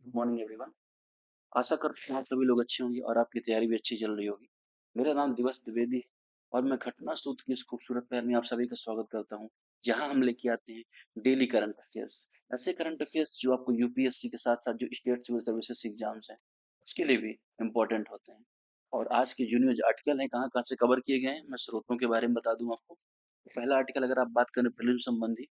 Good morning everyone. आशा करता हूँ आप सभी लोग अच्छे होंगे और आपकी तैयारी भी अच्छी चल रही होगी। मेरा नाम दिवस द्विवेदी है और मैं घटना सूत्र की इस खूबसूरत पैर में आप सभी का स्वागत करता हूँ, जहाँ हम लेके आते हैं डेली करंट अफेयर्स। ऐसे करंट अफेयर्स जो आपको यूपीएससी के साथ साथ जो स्टेट सिविल सर्विसेज एग्जाम्स हैं उसके लिए भी इम्पोर्टेंट होते हैं। और आज के जो न्यूज आर्टिकल हैं कहाँ कहाँ से कवर किए गए हैं मैं स्रोतों के बारे में बता दूं आपको। पहला आर्टिकल अगर आप बात करें प्रीलिम संबंधी,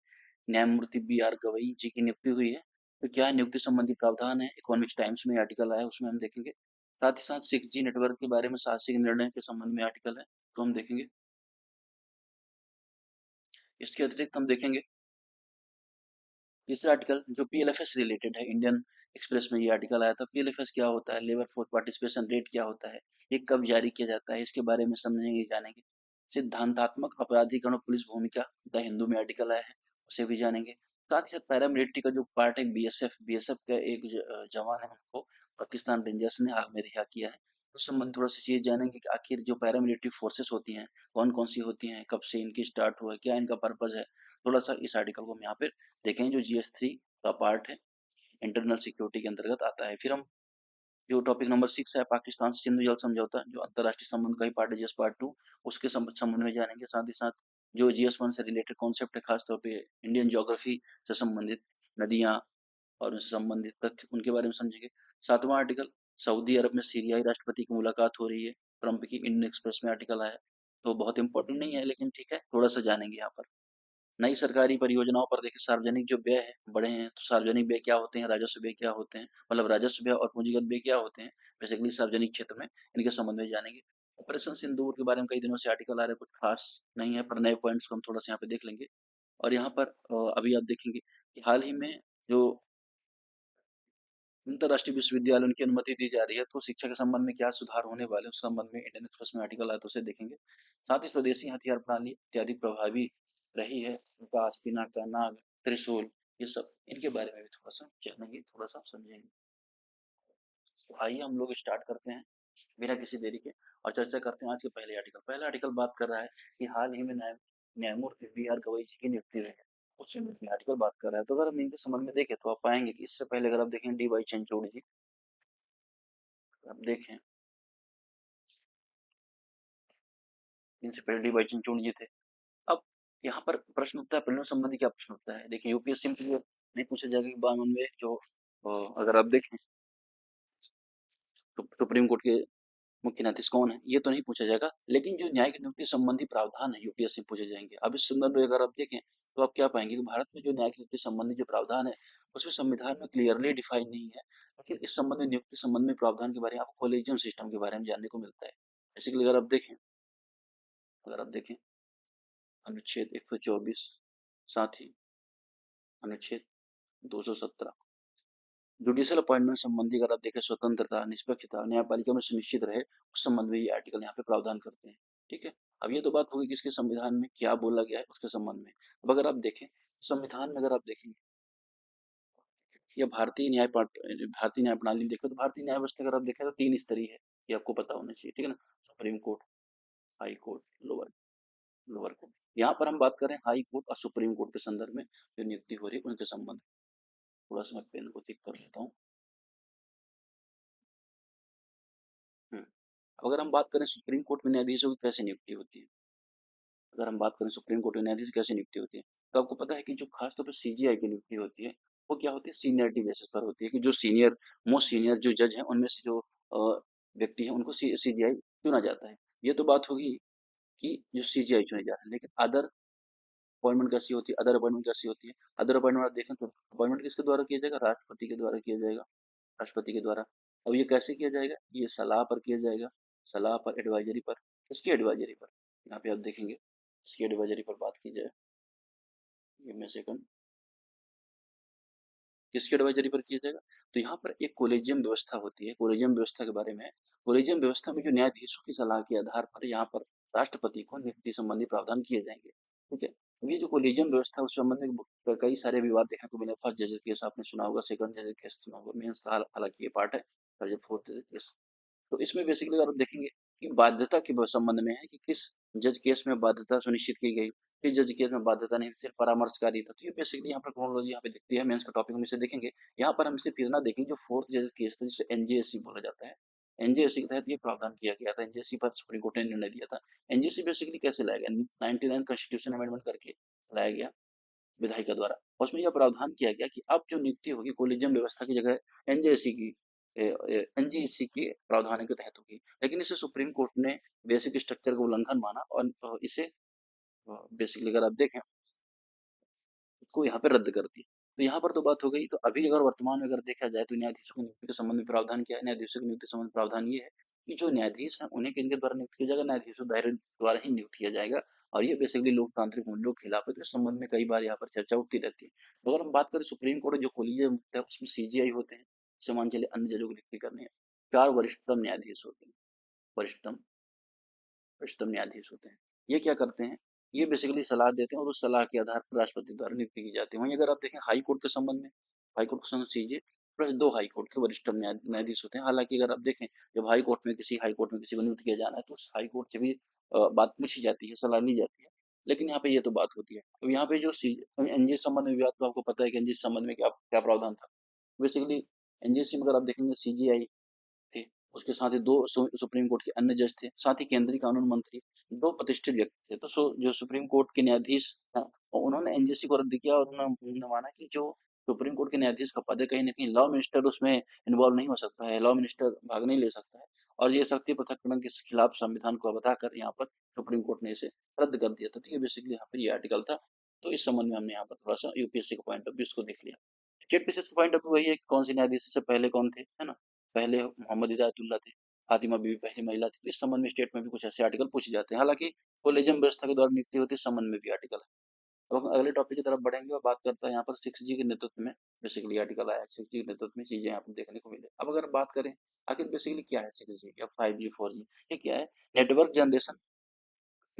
न्यायमूर्ति बी आर गवई जी की नियुक्ति हुई है। तो क्या नियुक्ति संबंधी प्रावधान है, इकोनॉमिक्स टाइम्स में आर्टिकल आया है, उसमें हम देखेंगे। साथ ही साथ 6G नेटवर्क के बारे में साहसिक निर्णय के संबंध में आर्टिकल है, तो हम देखेंगे। इसके अतिरिक्त हम देखेंगे तीसरा आर्टिकल जो पीएलएफएस रिलेटेड है। इंडियन एक्सप्रेस में ये आर्टिकल आया था। पीएलएफएस क्या होता है, लेबर फोर्स पार्टिसिपेशन रेट क्या होता है, ये कब जारी किया जाता है, इसके बारे में समझेंगे जानेंगे। सिद्धांतात्मक अपराधीकरण और पुलिस भूमिका, द हिंदू में आर्टिकल आया है, उसे भी जानेंगे। साथ ही साथ पैरामिलिट्री का जो पार्ट है बीएसएफ का एक जवान है, उनको पाकिस्तान रेंजर्स ने हाल में रिहा किया है। उस संबंध थोड़ा सी चीज जानेंगे कि आखिर जो पैरामिलिट्री फोर्सेस होती हैं कौन कौन सी होती हैं, कब से इनकी स्टार्ट हुआ है, क्या इनका पर्पज है। थोड़ा सा इस आर्टिकल को हम यहाँ पे देखें जो GS3 का पार्ट है, इंटरनल सिक्योरिटी के अंतर्गत आता है। फिर हम जो टॉपिक नंबर 6 है पाकिस्तान से सिंधु जल समझौता, जो अंतरराष्ट्रीय संबंध का ही पार्ट है GS पार्ट 2, उसके संबंध में जानेंगे। साथ ही साथ जो GS1 से रिलेटेड कॉन्सेप्ट है, खासतौर पे इंडियन ज्योग्राफी से संबंधित नदियां और उनसे संबंधित तथ्य, उनके बारे में समझेंगे। सातवां आर्टिकल, सऊदी अरब में सीरियाई राष्ट्रपति की मुलाकात हो रही है, ट्रंप की, इंडियन एक्सप्रेस में आर्टिकल आया। तो बहुत इंपॉर्टेंट नहीं है लेकिन ठीक है, थोड़ा सा जानेंगे यहाँ पर। नई सरकारी परियोजनाओं पर देखिए, सार्वजनिक जो व्यय है बढ़े हैं, तो सार्वजनिक व्यय क्या होते हैं, राजस्व व्यय क्या होते हैं, मतलब राजस्व व्यय और पूंजीगत व्यय क्या होते हैं बेसिकली सार्वजनिक क्षेत्र में, इनके संबंध में जानेंगे। ऑपरेशन सिंदूर के बारे में कई दिनों से आर्टिकल आ रहा है, कुछ खास नहीं है पर नए पॉइंट्स को हम थोड़ा सा यहाँ पे देख लेंगे। और यहाँ पर अभी आप देखेंगे कि हाल ही में जो अंतर्राष्ट्रीय विश्वविद्यालय उनकी अनुमति दी जा रही है, तो शिक्षा के संबंध में क्या सुधार होने वाले हैं उस संबंध में इंडियन एक्सप्रेस में आर्टिकल आया, तो उसे देखेंगे। साथ ही स्वदेशी हथियार प्रणाली अत्यधिक प्रभावी रही है, विकास, पिनाका, नाग, त्रिशूल, ये सब इनके बारे में भी थोड़ा सा जानेंगे, थोड़ा सा समझेंगे। तो आइए हम लोग स्टार्ट करते हैं बिना किसी देरी के और चर्चा करते हैं आज के पहले आर्टिकल। पहला आर्टिकल बात कर रहा है कि हाल ही में न्यायमूर्ति BR गवई जी की नियुक्ति हुई है, उससे आर्टिकल बात कर रहा है। तो अगर हम इनके संबंध में देखें तो आप पाएंगे कि इससे पहले अगर आप देखें DY चंद्रचूड़ जी, आप देखें इनसे पहले DY चंद्रचूड़ जी थे। अब यहाँ पर प्रश्न उठता है, प्रीलिम संबंधी क्या प्रश्न उठता है। देखिए यूपीएससी में तो नहीं पूछा जाएगा कि 92 जो अगर आप देखें तो सुप्रीम कोर्ट के मुख्य न्यायाधीश कौन है, ये तो नहीं पूछा जाएगा, लेकिन जो न्यायिक नियुक्ति संबंधी प्रावधान है यूपीएससी में पूछे जाएंगे। अब इस संदर्भ में अगर आप देखें तो आप क्या पाएंगे कि भारत में जो न्यायिक नियुक्ति संबंधी जो प्रावधान है उसमें संविधान में क्लियरली डिफाइन नहीं है, लेकिन इस संबंध में नियुक्ति संबंध में प्रावधान के बारे में आपको कॉलेजियम सिस्टम के बारे में जानने को मिलता है। बेसिकली अगर आप देखें अनुच्छेद 124, साथ ही अनुच्छेद 217, जुडिशियल अपॉइंटमेंट संबंधी अगर आप देखें स्वतंत्रता, निष्पक्षता न्यायपालिका में सुनिश्चित रहे, उस संबंध में ये आर्टिकल यहाँ पे प्रावधान करते हैं। ठीक है, अब ये तो बात होगी कि इसके संविधान में क्या बोला गया है उसके संबंध में। अब अगर आप देखें संविधान में अगर आप देखेंगे या भारतीय न्याय प्रणाली में देखें तो भारतीय न्याय व्यवस्था अगर आप देखें तो 3 स्तरीय है, ये आपको पता होना चाहिए। ठीक है ना, supreme court, high court, lower lower court. यहाँ पर हम बात करें हाई कोर्ट और सुप्रीम कोर्ट के संदर्भ में जो नियुक्ति हो रही है उनके संबंध में। थोड़ा सा मैं पेन को ठीक कर लेता हूँ। अगर हम बात करें सुप्रीम कोर्ट में न्यायाधीशों की कैसे नियुक्ति होती है, अगर हम बात करें सुप्रीम कोर्ट में न्यायाधीश की कैसे नियुक्ति होती है, तो आपको पता है कि जो खास तौर पर सीजीआई की नियुक्ति होती है वो क्या होती है, सीनियरिटी बेसिस पर होती है कि जो मोस्ट सीनियर जो जज हैं उनमें से जो व्यक्ति है उनको सीजीआई चुना जाता है। ये तो बात होगी कि जो सीजीआई चुने जा रहे हैं, लेकिन अदर अपॉइंटमेंट कैसी होती है, अदर अपॉइंटमेंट कैसी होती है। अदर अपॉइंटमेंट आप देखें तो अपॉइंटमेंट किसके द्वारा किया जाएगा, राष्ट्रपति के द्वारा किया जाएगा, राष्ट्रपति के द्वारा। अब ये कैसे किया जाएगा, ये सलाह पर किया जाएगा, सलाह पर, एडवाइजरी पर। किसकी एडवाइजरी पर, यहाँ पे आप देखेंगे इसकी एडवाइजरी पर बात की जाए, गिव मी अ सेकंड, किसकी एडवाइजरी पर किया जाएगा। तो यहाँ पर एक कोलेजियम व्यवस्था होती है, कोलेजियम व्यवस्था के बारे में। कोलेजियम व्यवस्था में जो न्यायाधीशों की सलाह के आधार पर यहाँ पर राष्ट्रपति को नियुक्ति संबंधी प्रावधान किए जाएंगे। ठीक है, तो ये जो कोलेजियम व्यवस्था है उस संबंध में कई सारे विवाद देखने को मिले। फर्स्ट जज केस आपने सुना होगा, सेकंड जज केस सुना होगा, मेंस का हालांकि ये पार्ट है, थर्ड, फोर्थ केस। तो इसमें बेसिकली अगर आप देखेंगे कि बाध्यता के संबंध में है कि किस जज केस में बाध्यता सुनिश्चित की गई, फिर जज केस में बाध्यता नहीं सिर्फ परामर्शकारी था। तो ये बेसिकली यहाँ पर क्रोनोलॉजी यहाँ पे दिखती है, मेंस का टॉपिक हम इसे देखेंगे। यहाँ पर हम इसे फिर ना देखेंगे, जो फोर्थ जज केस था जिसे एनजेएससी बोला जाता है। एनजेएससी के तहत ये प्रावधान किया गया था, एनजेएससी पर सुप्रीम कोर्ट ने निर्णय दिया था। एनजेएससी बेसिकली कैसे लाया गया, 99 कॉन्स्टिट्यूशन अमेंडमेंट करके लाया गया विधायिका द्वारा। और उसमें यह प्रावधान किया गया कि अब जो नियुक्ति होगी कोलिजियम व्यवस्था की जगह एनजेएससी की एनजीसी के प्रावधान के तहत होगी। लेकिन इसे सुप्रीम कोर्ट ने बेसिक स्ट्रक्चर का उल्लंघन माना और इसे बेसिकली अगर आप देखें को यहाँ पे रद्द कर दी। तो यहाँ पर तो बात हो गई। तो अभी अगर वर्तमान में अगर देखा जाए तो न्यायाधीशों की नियुक्ति के संबंध में प्रावधान क्या है? न्यायाधीशों की नियुक्ति संबंध प्रावधान ये है कि जो न्यायाधीश हैं उन्हें किनके द्वारा नियुक्त किया जाएगा? न्यायाधीशों द्वारा ही नियुक्त किया जाएगा। और ये बेसिकली लोकतांत्रिक मूल्यों के खिलाफ है। तो इस संबंध में कई बार यहाँ पर चर्चा उठती रहती है। तो अगर हम बात करें सुप्रीम कोर्ट जो कोलिजियम है उसमें सीजीआई होते हैं, जैसे मान चलिए अन्य जजों की नियुक्ति करनी है, 4 वरिष्ठतम न्यायाधीश होते हैं। वरिष्ठतम वरिष्ठतम न्यायाधीश होते हैं। ये क्या करते हैं? ये बेसिकली सलाह देते हैं और उस सलाह के आधार पर राष्ट्रपति द्वारा नियुक्ति की जाती है। वहीं अगर आप देखें हाई कोर्ट के संबंध में, हाई कोर्ट को सीजे प्लस 2 हाई कोर्ट के वरिष्ठतम न्यायाधीश होते हैं। हालांकि अगर आप देखें जब हाई कोर्ट में किसी को नियुक्त किया जाना है तो उस हाई कोर्ट से भी बात पूछी जाती है, सलाह ली जाती है। लेकिन यहाँ पे ये तो बात होती है। तो यहाँ पे जो सी एनजी संबंध में विवाद, तो आपको पता है कि एनजी संबंध में क्या क्या प्रावधान था। बेसिकली एनजीसी में अगर आप देखेंगे सीजीआई थे, उसके साथ ही 2 सुप्रीम कोर्ट के अन्य जज थे, साथ ही केंद्रीय कानून मंत्री, 2 प्रतिष्ठित व्यक्ति थे। तो जो सुप्रीम कोर्ट के न्यायाधीश हैं, उन्होंने एनजेसी को रद्द किया और उन्होंने माना कि जो सुप्रीम कोर्ट के न्यायाधीश का पद है कहीं न कहीं लॉ मिनिस्टर उसमें इन्वॉल्व नहीं हो सकता है, लॉ मिनिस्टर भाग नहीं ले सकता है। और ये शक्ति पृथक्करण के खिलाफ संविधान को बताकर यहाँ पर सुप्रीम कोर्ट ने इसे रद्द कर दिया था। तो ये बेसिकली यहाँ पर ये आर्टिकल था। तो इस संबंध में हमने यहाँ पर थोड़ा-सा यूपीएससी का पॉइंट ऑफ व्यू इसको देख लिया। स्टेट पीसीएस का पॉइंट ऑफ व्यू वही है कि कौन से न्यायाधीश से पहले कौन थे, है ना? पहले मोहम्मद हिदायतुल्लाह थे, फातिमा बीवी पहली महिला थी। तो इस संबंध में स्टेट में भी कुछ ऐसे आर्टिकल पूछे जाते हैं। हालांकि कोलेजियम व्यवस्था के द्वारा नियुक्ति होती है, इस संबंध में भी आर्टिकल है। तो हम अगले टॉपिक की तरफ बढ़ेंगे और बात करते हैं यहाँ पर 6G के नेतृत्व में बेसिकली आर्टिकल आया है। 6G के नेतृत्व में चीजें यहाँ पर देखने को मिले। अब अगर बात करें आखिर बेसिकली क्या है 6G या 5G 4G, ये क्या है? नेटवर्क जनरेशन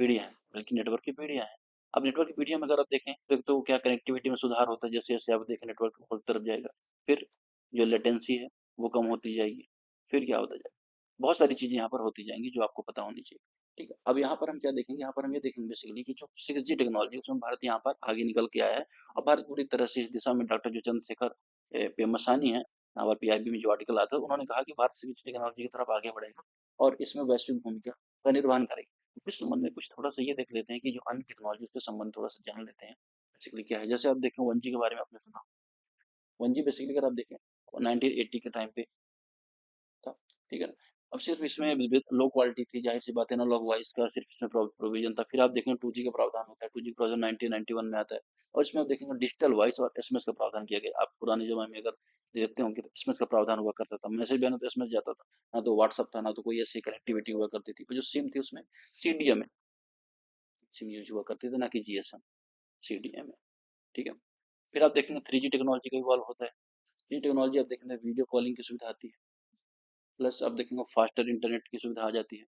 पीढ़ियाँ हैं, बल्कि नेटवर्क की पीढ़ियाँ हैं। अब नेटवर्क की पीढ़ियों में अगर आप देखें तो एक तो क्या कनेक्टिविटी में सुधार होता है, जैसे-जैसे आप देखें नेटवर्क की तरफ जाएगा। फिर जो लेटेंसी है वो कम होती जाएगी। फिर क्या होता जाएगा? बहुत सारी चीज़ें यहाँ पर होती जाएँगी जो आपको पता होनी चाहिए। ठीक है? अब यहाँ पर हम क्या देखेंगे? यहाँ पर हम ये देखेंगे बेसिकली कि जो 6G टेक्नोलॉजी है उसमें भारत यहाँ पर आगे निकल के आया है और भारत पूरी तरह से इस दिशा में डॉक्टर जो चंद्रशेखर पेमसानी हैं, यहाँ पर पीआईबी में जो आर्टिकल आता है उन्होंने कहा कि भारत 6G टेक्नोलॉजी की तरफ आगे बढ़ेगा और इसमें वैश्विक भूमिका का निर्वहन करेगा। इस संबंध में कुछ थोड़ा-सा ये देख लेते हैं कि जो अन्य टेक्नोलॉजी के संबंध थोड़ा-सा जान लेते हैं। बेसिकली क्या है? जैसे आप देखें 1G के बारे में आपने सुना। 1G बेसिकली अगर आप देखें 1980 के टाइम पे था, ठीक है ना? अब सिर्फ इसमें लो क्वालिटी थी, ज़ाहिर-सी बात है एनालॉग वॉइस का सिर्फ इसमें प्रोविज़न था। फिर आप देखें 2G का प्रावधान होता है, 2G का प्रावधान 1991 में आता है और इसमें आप देखेंगे डिजिटल वॉइस और एसएमएस का प्रावधान किया गया। आप पुराने ज़माने में अगर देखते होंगे तो एसएमएस का प्रावधान हुआ करता था। मैसेज भेजना तो एसएमएस जाता था, ना तो व्हाट्सएप था, ना तो कोई ऐसी कनेक्टिविटी हुआ करती थी। और जो सिम थी उसमें सीडीएमए सिम यूज़ हुआ करते थे, ना कि जीएसएम, सीडीएमए, ठीक है? फिर आप देखेंगे 3G टेक्नोलॉजी का इवॉल्व होता है। 3G टेक्नोलॉजी आप देखेंगे वीडियो कॉलिंग की सुविधा आती है, प्लस आप देखेंगे फास्टर इंटरनेट की सुविधा आ जाती है।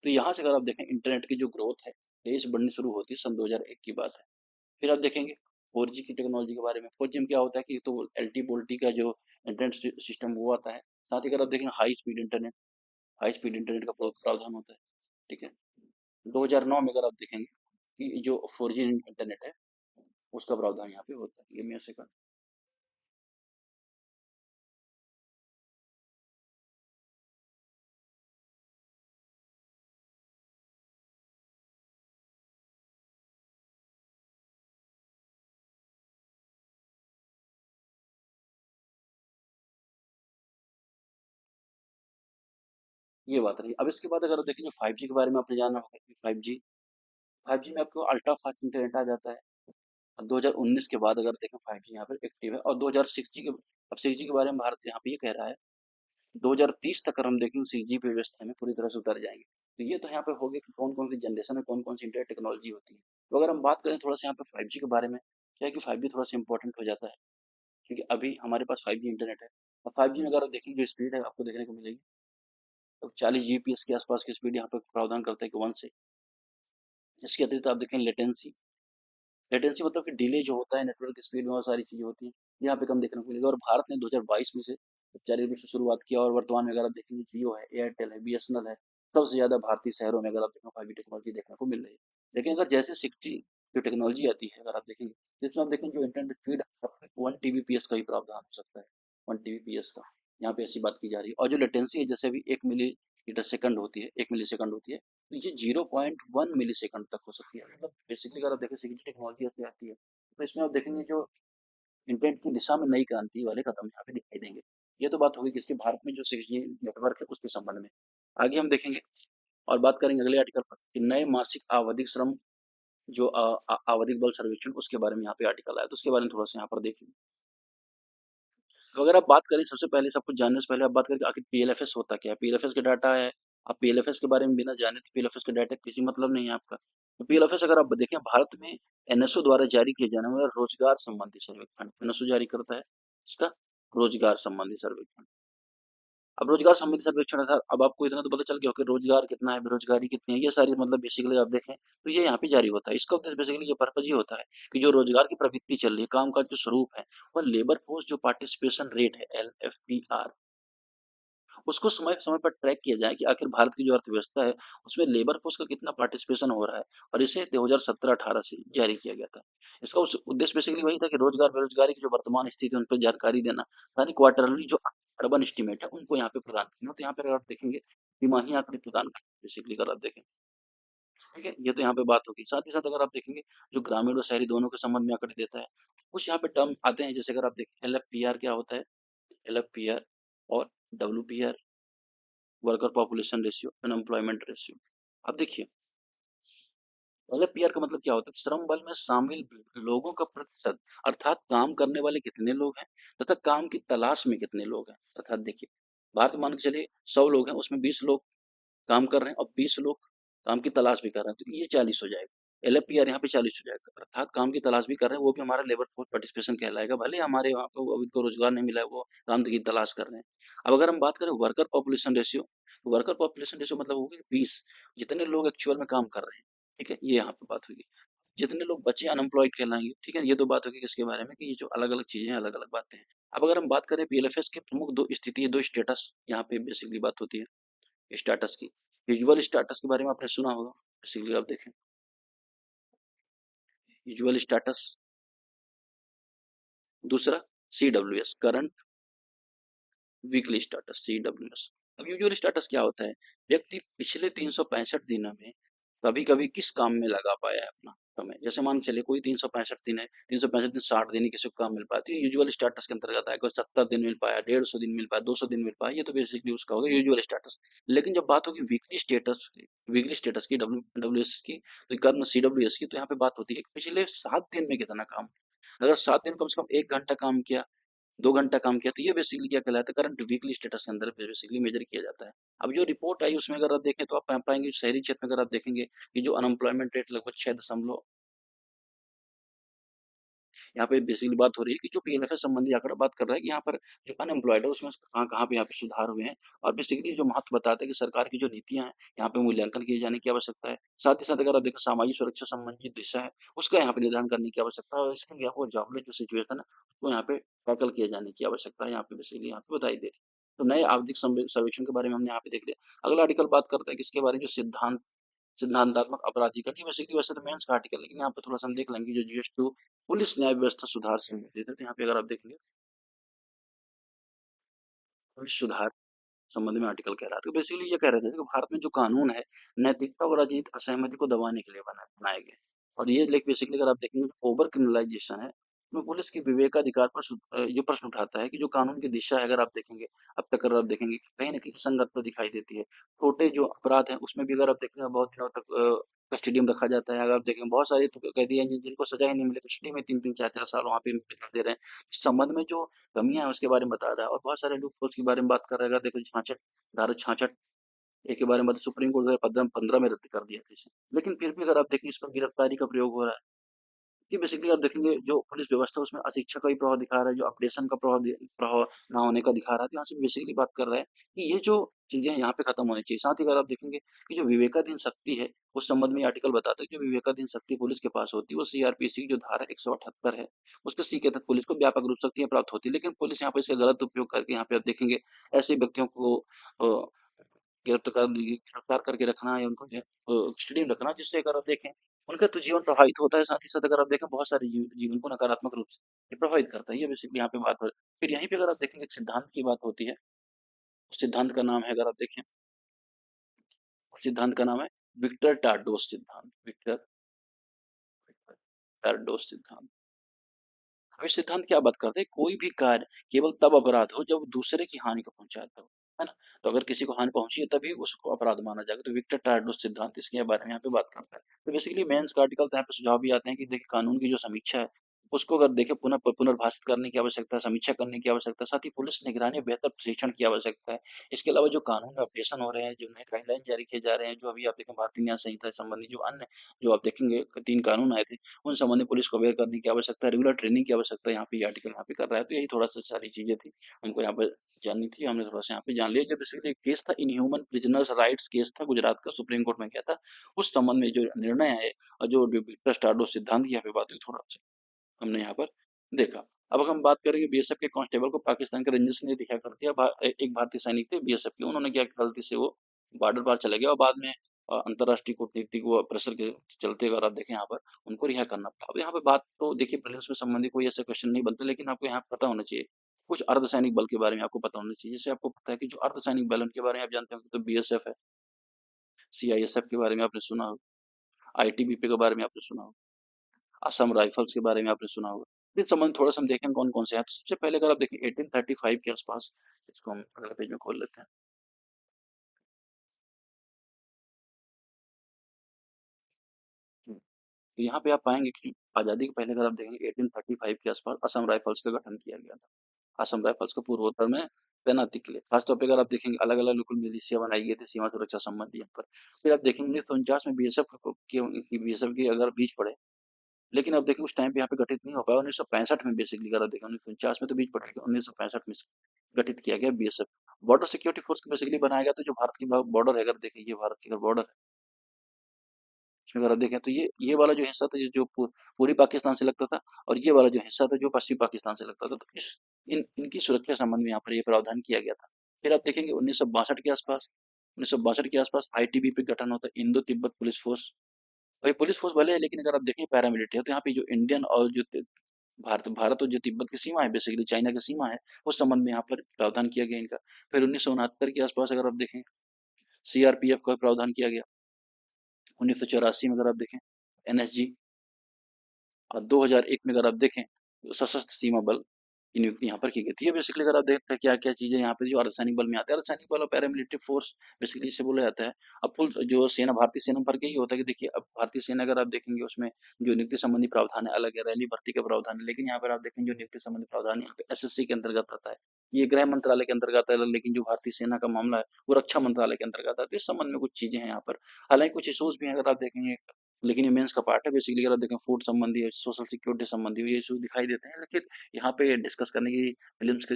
तो यहाँ से अगर आप देखें इंटरनेट की जो ग्रोथ है तेज बढ़नी शुरू होती है सन 2001 की बात है। फिर आप देखेंगे 4G की टेक्नोलॉजी के बारे में। 4G में क्या होता है कि तो एलटी बोल्टी का जो इंटरनेट सिस्टम वो आता है। साथ ही अगर आप देखें हाई स्पीड इंटरनेट का प्रावधान होता है, ठीक है? 2009 में अगर आप देखेंगे कि जो 4G इंटरनेट है उसका प्रावधान यहाँ पे होता है। ये मैं से ये बात रही। अब इसके बाद अगर आप देखें जो 5G के बारे में आपने जाना होगा कि 5G में आपको अल्ट्रा फास्ट इंटरनेट आ जाता है। अब 2019 के बाद अगर देखें 5G यहाँ पर एक्टिव है और 2006G के अब 6G के बारे में भारत यहाँ पे ये कह रहा है 2030 तक अगर हम देखेंगे 6G पे व्यवस्था में पूरी तरह से उतर जाएंगे। तो ये तो यहाँ पे हो गया कि कौन कौन सी जनरेशन में कौन कौन सी इंटरनेट टेक्नोलॉजी होती है। तो अगर हम बात करें थोड़ा सा यहाँ पे 5G के बारे में, क्या है कि 5G थोड़ा सा इंपॉर्टेंट हो जाता है क्योंकि अभी हमारे पास 5G इंटरनेट है। और 5G में अगर आप देखेंगे जो स्पीड है आपको देखने को मिलेगी तो 40 जीपीएस के आसपास की स्पीड यहाँ पे प्रावधान करता है कि 1 से। इसके अतिरिक्त आप देखें लेटेंसी मतलब कि डिले जो होता है नेटवर्क स्पीड में, और सारी चीजें होती हैं यहाँ पे कम देखने को मिलेगा। और भारत ने 2022 में से औपचारिक रूप से शुरुआत किया और वर्तमान में अगर आप देखेंगे जियो है, एयरटेल है, बीएसएनएल है, सबसे ज़्यादा भारतीय शहरों में अगर आप देखें 5G टेक्नोलॉजी देखने को मिल रही है। लेकिन अगर जैसे 60 जो टेक्नोलॉजी आती है, अगर आप देखेंगे, जिसमें आप देखेंगे जो इंटरनेट स्पीड 1 Tbps का ही प्रावधान हो सकता है, 1 Tbps का। यहाँ पे ऐसी बात की जा रही है। और जो लेटेंसी है, जैसे अभी 1 मिली सेकंड होती है, 1 मिली सेकंड होती है, तो ये 0.1 मिली सेकंड तक हो सकती है। मतलब बेसिकली अगर आप देखें 6G टेक्नोलॉजी ऐसे आती है, तो इसमें आप देखेंगे जो इंटरनेट की दिशा में नई क्रांति वाले कदम यहाँ पे दिखाई देंगे। ये तो बात होगी किसके, भारत में जो 6G नेटवर्क है उसके संबंध में। आगे हम देखेंगे और बात करेंगे अगले आर्टिकल पर कि नए मासिक आवधिक श्रम जो आवधिक बल सर्वेक्षण, उसके बारे में यहाँ पे आर्टिकल आया, तो उसके बारे में थोड़ा सा यहाँ पर देखेंगे। तो अगर आप बात करें, सबसे पहले सब कुछ जानने से पहले आप बात करें कि आखिर पीएलएफएस होता क्या है। पीएलएफएस का डाटा है, आप पीएलएफएस के बारे में बिना जाने तो पीएलएफएस का डाटा किसी मतलब नहीं है आपका। तो पीएलएफएस अगर आप देखें, भारत में एनएसओ द्वारा जारी किए जाने वाला रोजगार संबंधी सर्वेक्षण, एनएसओ जारी करता है इसका रोजगार संबंधी सर्वेक्षण। अब रोजगार संबंधी सर्वेक्षण है सर, अब आपको इतना तो पता चल गया हो कि रोजगार कितना है, बेरोजगारी कितनी है, ये सारी मतलब बेसिकली आप देखें तो ये यहाँ पे जारी होता है। इसका उद्देश्य बेसिकली ये पर्पज ये होता है कि जो रोजगार की प्रवृत्ति चल रही है, कामकाज के स्वरूप है, और लेबर फोर्स जो पार्टिसिपेशन रेट है, LFPR, उसको समय समय पर ट्रैक किया जाए कि आखिर भारत की जो अर्थव्यवस्था है उसमें लेबर फोर्स का कितना पार्टिसिपेशन हो रहा है। और इसे 2017-18 से जारी किया गया था। इसका उद्देश्य बेसिकली वही था कि रोजगार बेरोजगारी की जो वर्तमान स्थिति है उन पर जानकारी देना, यानी क्वार्टरली जो अर्बन एस्टीमेट है उनको यहाँ पे प्रदान करना। तो यहाँ पे अगर आप देखेंगे तिमाही आंकड़े प्रदान करना बेसिकली, अगर आप देखें, ठीक है, ये तो यहाँ पे बात होगी। साथ ही साथ अगर आप देखेंगे जो ग्रामीण और शहरी दोनों के संबंध में आंकड़े देता है, कुछ यहाँ पे टर्म आते हैं, जैसे अगर आप देखें LFPR क्या होता है, LFPR और WPR, worker population ratio, unemployment ratio. अब देखिए, LFPR का मतलब क्या होता है, श्रम बल में शामिल लोगों का प्रतिशत, अर्थात काम करने वाले कितने लोग हैं तथा काम की तलाश में कितने लोग हैं। अर्थात देखिए, भारत मान के चलिए 100 लोग हैं, उसमें 20 लोग काम कर रहे हैं और 20 लोग काम की तलाश भी कर रहे हैं, तो ये 40 हो जाएगा। LFPR यहाँ पे 40 हो जाएगा, अर्थात काम की तलाश भी कर रहे हैं, वो भी हमारा लेबर फोर्स पार्टिसिपेशन कहलाएगा। भले हमारे वहाँ पे उनको रोजगार नहीं मिला है, वो काम की तलाश कर रहे हैं। अब अगर हम बात करें वर्कर पॉपुलेशन रेशियो, तो वर्कर पॉपुलेशन रेशियो मतलब होगी 20, जितने लोग एक्चुअल में काम कर रहे हैं, ठीक है, ये यहाँ पे बात होगी। जितने लोग बचे अनएम्प्लॉयड कहलाएंगे, ठीक है, ये तो बात होगी किसके बारे में, कि ये जो अलग अलग चीजें हैं, अलग अलग बातें हैं। अब अगर हम बात करें पीएलएफएस के प्रमुख दो स्थिति, दो स्टेटस, यहाँ पे बेसिकली बात होती है स्टाटस की। यूजुअल स्टाटस के बारे में आपने सुना होगा, बेसिकली आप देखें यूजुअल स्टाटस। दूसरा CWS, current weekly status, CWS। अब यूजुअल स्टाटस क्या होता है, व्यक्ति पिछले 365 दिनों में कभी कभी किस काम में लगा पाया है अपना समय। जैसे मान के चलिए कोई 365 दिन है, 365 दिन 60 दिन ही किसी को काम मिल पाती है, यूजुअल स्टाटस के अंतर्गत है। कोई 70 दिन मिल पाया, 150 दिन मिल पाया, 200 दिन मिल पाया, ये तो बेसिकली उसका होगा यूजुअल स्टाटस। लेकिन जब बात होगी वीकली स्टेटस की, WS की, तो कर्म CWS की, तो यहाँ पे बात होती है कि पिछले 7 दिन में कितना काम। अगर 7 दिन कम से कम 1 घंटा काम किया, 2 घंटा काम किया, तो ये बेसिकली क्या कहलाता है, करंट वीकली स्टेटस के अंदर बेसिकली मेजर किया जाता है। अब जो रिपोर्ट आई उसमें अगर आप देखें तो आप पाएंगे शहरी क्षेत्र में अगर आप देखेंगे कि जो अनएम्प्लॉयमेंट रेट लगभग 6 यहाँ पे बेसिकली बात हो रही है कि जो पीएलएफएस संबंधी आंकड़ा बात कर रहा है कि यहाँ पर जो अनएम्प्लॉयड है उसमें कहाँ कहाँ पे यहाँ पे सुधार हुए हैं। और बेसिकली जो महत्व बताता है कि सरकार की जो नीतियां हैं यहाँ पे मूल्यांकन किए जाने की आवश्यकता है। साथ ही साथ अगर आप देखें सामाजिक सुरक्षा संबंधी दिशा है, उसका यहाँ पे निर्धारण करने की आवश्यकता है, और इसके लिए आपको जॉबलेस जो सिचुएशन है उसको यहाँ पे टैकल किए जाने की आवश्यकता है, यहाँ पे बेसिकली यहाँ पे बताई दे रही है। तो नए आवधिक सर्वेक्षण के बारे में हमने यहाँ पे देख लिया। अगला आर्टिकल बात करता है किसके बारे में, जो सिद्धांतात्मक अपराधीकरण, ये बेसिकली वैसे तो मेंस का आर्टिकल है, लेकिन यहाँ पे थोड़ा सा हम देख लेंगे जो GS2 पुलिस न्याय व्यवस्था सुधार से संबंधित है। तो यहाँ पे अगर आप देखेंगे पुलिस सुधार संबंध में आर्टिकल कह रहा था, तो बेसिकली ये कह रहे थे कि भारत में जो कानून है नैतिकता और राजनीतिक असहमति को दबाने के लिए बनाए गए। और ये लेख बेसिकली अगर आप देखेंगे ओवर क्रिमिनलाइजेशन है, उसमें पुलिस के विवेकाधिकार पर ये प्रश्न उठाता है कि जो कानून की दिशा है, अगर आप देखेंगे अब तक, अगर आप देखेंगे कि कहीं ना कहीं संगत दिखाई देती है। छोटे जो अपराध है उसमें भी अगर आप देखेंगे बहुत दिनों तक कस्टडी में रखा जाता है। अगर आप देखेंगे बहुत सारे तो कैदी हैं जिनको सजा ही नहीं मिले, कस्टडी में 3-3 4-4 साल वहां पे बिता दे रहे हैं। इस संबंध में जो कमियां है उसके बारे में बता रहा है, और बहुत सारे लूप होल्स के बारे में बात कर रहा है। अगर देखो 66, धारा 66 ए के बारे में तो सुप्रीम कोर्ट ने 15 में रद्द कर दिया था इसे। लेकिन फिर भी अगर आप देखें इस पर गिरफ्तारी का प्रयोग हो रहा है। कि बेसिकली आप देखेंगे जो पुलिस व्यवस्था है उसमें अशिक्षा का भी प्रभाव दिखा रहा है, जो अपडेशन का प्रभाव ना होने का दिखा रहा है। तो यहाँ से बेसिकली बात कर रहा है कि ये जो चीजें हैं यहाँ पे खत्म होनी चाहिए। साथ ही अगर आप देखेंगे कि जो विवेकाधीन शक्ति है उस संबंध में आर्टिकल बताता है कि जो विवेकाधीन शक्ति पुलिस के पास होती है वो CRPC की जो धारा 178 है उसके सी के तहत पुलिस को व्यापक रूप से शक्तियां प्राप्त होती है। लेकिन पुलिस यहाँ पे इसका गलत उपयोग करके यहाँ पे आप देखेंगे ऐसे व्यक्तियों को गिरफ्तार करके रखना या उनको जो है कस्टडी में रखना, जिससे अगर आप देखें उनका तो जीवन प्रभावित होता है, साथ ही साथ अगर आप देखें बहुत सारे जीवन को नकारात्मक रूप से ये प्रभावित करता है। ये बेसिकली यहाँ पे बात हो। फिर यहीं पे अगर आप देखेंगे एक सिद्धांत की बात होती है, उस सिद्धांत का नाम है, अगर आप देखें उस सिद्धांत का नाम है विक्टर टार्डोस सिद्धांत। विक्टर टार्डोस सिद्धांत। अब ये सिद्धांत क्या बात करते हैं, कोई भी कार्य केवल तब अपराध हो जब दूसरे की हानि को पहुंचाता हो, है ना। तो अगर किसी को हानि पहुंची है तभी उसको अपराध माना जाएगा। तो विक्टर टार्डोस सिद्धांत इसके बारे में यहाँ पे बात करता है। तो बेसिकली मेंस का आर्टिकल यहाँ पे सुझाव भी आते हैं कि देखिए कानून की जो समीक्षा है उसको अगर देखें पुनर्भाषित करने की आवश्यकता है, समीक्षा करने की आवश्यकता है, साथ ही पुलिस निगरानी और बेहतर प्रशिक्षण की आवश्यकता है। इसके अलावा जो कानून में अपडेशन हो रहे हैं, जो नए गाइडलाइन जारी किए जा रहे हैं, जो अभी आप देखें भारतीय न्याय संहिता संबंधी जो अन्य जो आप देखेंगे 3 कानून आए थे, उन संबंधी पुलिस को अवेयर करने की आवश्यकता है, रेगुलर ट्रेनिंग की आवश्यकता है, यहाँ पे ये आर्टिकल यहाँ पे कर रहा है। तो यही थोड़ा-सा सारी चीज़ें थी, हमको यहाँ पे जाननी थी, हमने थोड़ा-सा यहाँ पे जान लिया। जो बेसिकली केस था इनह्यूमन प्रिजनर्स राइट्स केस था, गुजरात का सुप्रीम कोर्ट में गया था। उस संबंध में जो निर्णय है और जो विक्टर टार्डो सिद्धांत की यहाँ पे बात हुई, थोड़ा-सा हमने यहाँ पर देखा। अब अगर हम बात करेंगे बीएसएफ के कांस्टेबल को पाकिस्तान के रंजीत सिंह ने दिखा कर दिया। एक भारतीय सैनिक थे बीएसएफ के, उन्होंने क्या गलती से वो बॉर्डर पार चले गए और बाद में अंतर्राष्ट्रीय कूटनीति को प्रेशर के चलते अगर आप देखें यहाँ पर उनको रिहा करना पड़ा। अब यहाँ पे बात तो देखिए प्रिलिम्स में संबंधित कोई ऐसा क्वेश्चन नहीं बनते, लेकिन आपको यहाँ पता होना चाहिए कुछ अर्धसैनिक बल के बारे में आपको पता होना चाहिए। जैसे आपको पता है कि जो अर्धसैनिक बल उनके बारे में आप जानते हो तो बीएसएफ है, सीआईएसएफ के बारे में आपने सुना होगा, आईटीबीपी के बारे में आपने सुना होगा, असम राइफल्स के बारे में आपने सुना होगा। इस संबंध थोड़ा सा हम देखें कौन कौन से हैं। तो सबसे पहले अगर आप देखें 1835 के आसपास, इसको हम अगले पेज में खोल लेते हैं। तो यहाँ पे आप पाएंगे कि आजादी के पहले अगर आप देखेंगे 1835 के आसपास असम राइफल्स का गठन किया गया था। असम राइफल्स को पूर्वोत्तर में तैनाती के लिए खासतौर पर अगर आप देखेंगे अलग अलग लोकल मिलिशिया बनाई गई थी सीमा सुरक्षा संबंधी यहाँ पर। फिर आप देखेंगे 1949 में बीएसएफ के अगर बीच पड़े, लेकिन अब देखिए उस टाइम पे यहाँ पे गठित नहीं हो पाया। 1965 में बेसिकली अगर आप देखें 1949 में तो बीच पड़ गया, 1965 में गठित किया गया BSF. Border security force basically बनाया गया। तो जो भारत की बॉर्डर है, अगर देखें ये भारत की अगर बॉर्डर है, इसमें अगर आप देखें तो ये वाला जो हिस्सा था जो पूर्वी पाकिस्तान से लगता था, और ये वाला जो हिस्सा था जो पश्चिमी पाकिस्तान से लगता था। तो इनकी सुरक्षा संबंध में यहाँ पर ये प्रावधान किया गया था। फिर आप देखेंगे 1962 के आसपास, 1962 के आसपास आईटीबीपी गठन होता है, इंडो तिब्बत पुलिस फोर्स। भाई पुलिस फोर्स भले है, लेकिन अगर आप देखें पैरामिलिट्री है। तो यहाँ पे जो इंडियन और जो भारत भारत और जो तिब्बत की सीमा है, बेसिकली चाइना की सीमा है, उस संबंध में यहाँ पर प्रावधान किया गया इनका। फिर 1969 के आसपास अगर आप देखें सीआरपीएफ का प्रावधान किया गया। 1984 में अगर आप देखें एनएसजी, और 2001 में अगर आप देखें तो सशस्त्र सीमा बल की नियुक्ति यहाँ पर की गई थी। ये बेसिकली अगर आप देखते हैं क्या क्या चीजें यहाँ पे जो अर्धसैनिक बल में आते हैं, अर्धसैनिक बल और पैरामिलिट्री फोर्स बेसिकली इसे बोला जाता है। अब फुल जो सेना भारतीय सेना भर के ही होता है कि देखिए अब भारतीय सेना अगर आप देखेंगे उसमें जो नियुक्ति संबंधी प्रावधान है अलग है, रैली भर्ती का प्रावधान है। लेकिन यहाँ पर आप देखेंगे जो नियुक्ति संबंधी प्रावधान है यहाँ पे एसएससी के अंतर्गत आता है, ये गृह मंत्रालय के अंतर्गत आता है। लेकिन जो भारतीय सेना का मामला है वो रक्षा मंत्रालय के अंतर्गत आता है। तो इस संबंध में कुछ चीजें हैं यहाँ पर, हालांकि कुछ इशूज भी हैं अगर आप देखेंगे, लेकिन ये मेंस का पार्ट है। बेसिकली अगर आप देखें फूड संबंधी है, सोशल सिक्योरिटी संबंधी ये इशू दिखाई देते हैं, लेकिन यहाँ पे डिस्कस करने की फिल्म्स के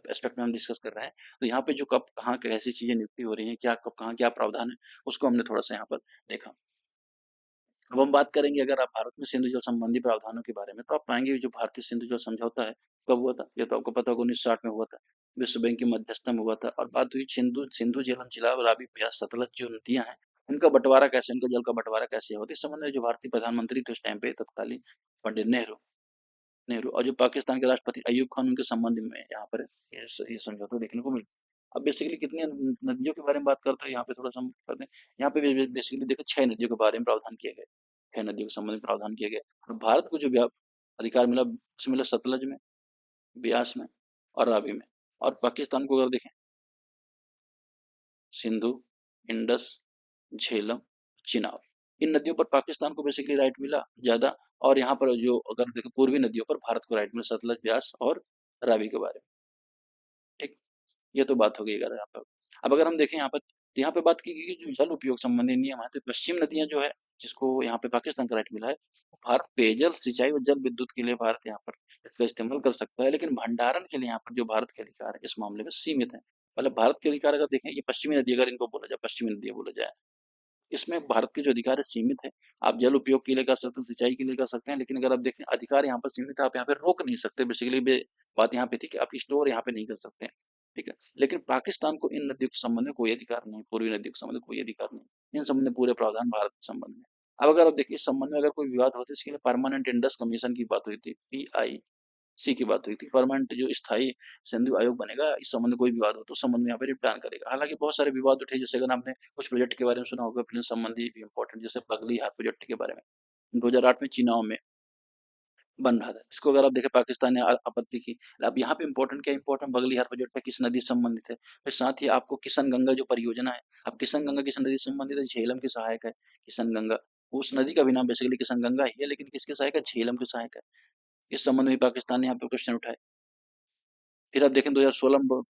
एस्पेक्ट में हम डिस्कस कर रहे हैं। तो यहाँ पे जो कब कहाँ कैसी चीजें नियुक्ति हो रही हैं, क्या कब कहाँ क्या प्रावधान है, उसको हमने थोड़ा सा यहाँ पर देखा। अब हम बात करेंगे अगर आप भारत में सिंधु जल संबंधी प्रावधानों के बारे में, तो आप पाएंगे जो भारतीय सिंधु जल समझौता है कब हुआ था, ये तो आपको पता होगा 1960 में हुआ था, विश्व बैंक की मध्यस्थता में हुआ था। और बात हुई सिंधु सिंधु झेलम चिनाब रावी ब्यास सतलज जो नदियां हैं उनका बंटवारा कैसे, उनका जल का बंटवारा कैसे होता है। इस संबंध में जो भारतीय प्रधानमंत्री थे उस टाइम पे तत्कालीन पंडित नेहरू, नेहरू और जो पाकिस्तान के राष्ट्रपति अयूब खान, उनके संबंध में यहाँ पर ये समझौता देखने को मिला। अब बेसिकली कितनी नदियों के बारे में बात करते हैं यहाँ पे थोड़ा सा हम करते हैं। यहाँ पे बेसिकली देखो 6 नदियों के बारे में प्रावधान किया गया, 6 नदियों के संबंध में प्रावधान किया गया। और भारत को जो अधिकार मिला उसमें मिला सतलज में, ब्यास में और रावी में। और पाकिस्तान को अगर देखें सिंधु, इंडस, झेलम, चिनाब, इन नदियों पर पाकिस्तान को बेसिकली राइट मिला ज्यादा। और यहाँ पर जो अगर देखें पूर्वी नदियों पर भारत को राइट मिला, सतलज, ब्यास और रावी के बारे में। ठीक, ये तो बात हो गई अगर यहाँ पर। अब अगर हम देखें यहाँ पे बात की गई कि जो जल उपयोग संबंधी नियम है, तो पश्चिम नदियां जो है जिसको यहाँ पे पाकिस्तान का राइट मिला है, भारत पेयजल सिंचाई और जल विद्युत के लिए भारत यहाँ पर इसका इस्तेमाल कर सकता है। लेकिन भंडारण के लिए यहाँ पर जो भारत के अधिकार है इस मामले में सीमित है। मतलब भारत के अधिकार अगर देखें, ये पश्चिमी नदी अगर इनको बोला जाए, पश्चिमी नदी बोला जाए, इसमें भारत के जो अधिकार है सीमित है। आप जल उपयोग के लिए कर सकते हैं, सिंचाई के लिए कर सकते हैं, लेकिन अगर आप देखें अधिकार यहाँ पर सीमित है, आप यहाँ पे रोक नहीं सकते। बेसिकली बात यहाँ पे थी कि आप स्टोर यहाँ पे नहीं कर सकते। ठीक है? लेकिन पाकिस्तान को इन नदियों के संबंध में कोई अधिकार नहीं, पूर्वी नदियों के संबंध में कोई अधिकार नहीं। इन संबंध में पूरे प्रावधान भारत के संबंध में। अब अगर आप देखिए इस संबंध में अगर कोई विवाद होता है, इसके लिए परमानेंट इंडस कमीशन की बात हुई थी, पीआईसी की बात हुई थी। परमानेंट जो स्थायी सिंधु आयोग बनेगा, इस संबंध में कोई विवाद हो तो उस संबंध में यहाँ पे निपटान करेगा। हालाँकि बहुत सारे विवाद उठे, जैसे अगर आपने कुछ प्रोजेक्ट के बारे में सुना होगा, फिल्म संबंधी भी इम्पोर्टेंट, जैसे बगलिहार प्रोजेक्ट के बारे में, 2008 में चुनाव में बन रहा था। इसको अगर आप देखें, पाकिस्तान ने आपत्ति की। अब यहाँ पे इम्पोर्टेंट क्या इम्पोर्टेंट, बगलिहार प्रोजेक्ट पे किस नदी से संबंधित है, फिर साथ ही आपको किशन गंगा जो परियोजना है, अब किशन गंगा किस नदी से संबंधित है, झेलम की सहायक है किशन गंगा। उस नदी का भी नाम बेसिकली किशन गंगा ही है, लेकिन किसके सहायक है, झेलम के सहायक है। इस संबंध में पाकिस्तान ने यहाँ पे क्वेश्चन उठाए। फिर आप देखें 2016 में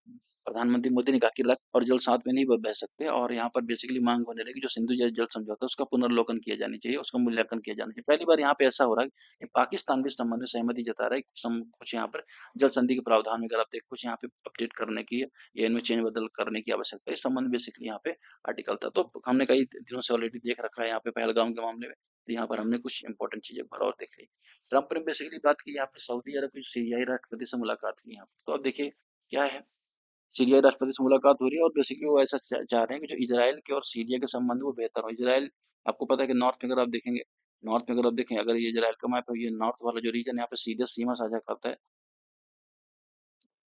प्रधानमंत्री मोदी ने कहा कि रक्त और जल साथ में नहीं बह सकते, और यहाँ पर बेसिकली मांग होने लगी जो सिंधु जल समझौता है उसका पुनर्लोकन किया जाना चाहिए, उसका मूल्यांकन किया जाना चाहिए। पहली बार यहाँ पे ऐसा हो रहा है कि पाकिस्तान भी इस संबंध में सहमति जता रहा है कि कुछ यहाँ पर जल संधि के प्रावधान में अगर आप देखें कुछ यहाँ पे अपडेट करने की या इनमें चेंज बदल करने की आवश्यकता है। इस संबंध में बेसिकली यहाँ पे आर्टिकल था। तो हमने कई दिनों से ऑलरेडी देख रखा है यहाँ पे पहलगाम के मामले में, तो यहाँ पर हमने कुछ इंपॉर्टेंट चीजें एक बार और देख ली। ट्रंप ने बेसिकली बात की यहाँ पे सऊदी अरब की सीरियाई राष्ट्रपति से मुलाकात की यहाँ पे। तो अब देखिए क्या है, सीरिया राष्ट्रपति से मुलाकात हो रही है और बेसिकली वो ऐसा चाह रहे हैं कि जो इजराइल के और सीरिया के संबंध वो बेहतर हो। इजराइल, आपको पता है कि नॉर्थ में अगर आप देखेंगे, नॉर्थ में अगर आप देखें, अगर ये इजराइल का मैप है, ये नॉर्थ वाला जो रीजन यहाँ पे सीधे सीमा साझा करता है,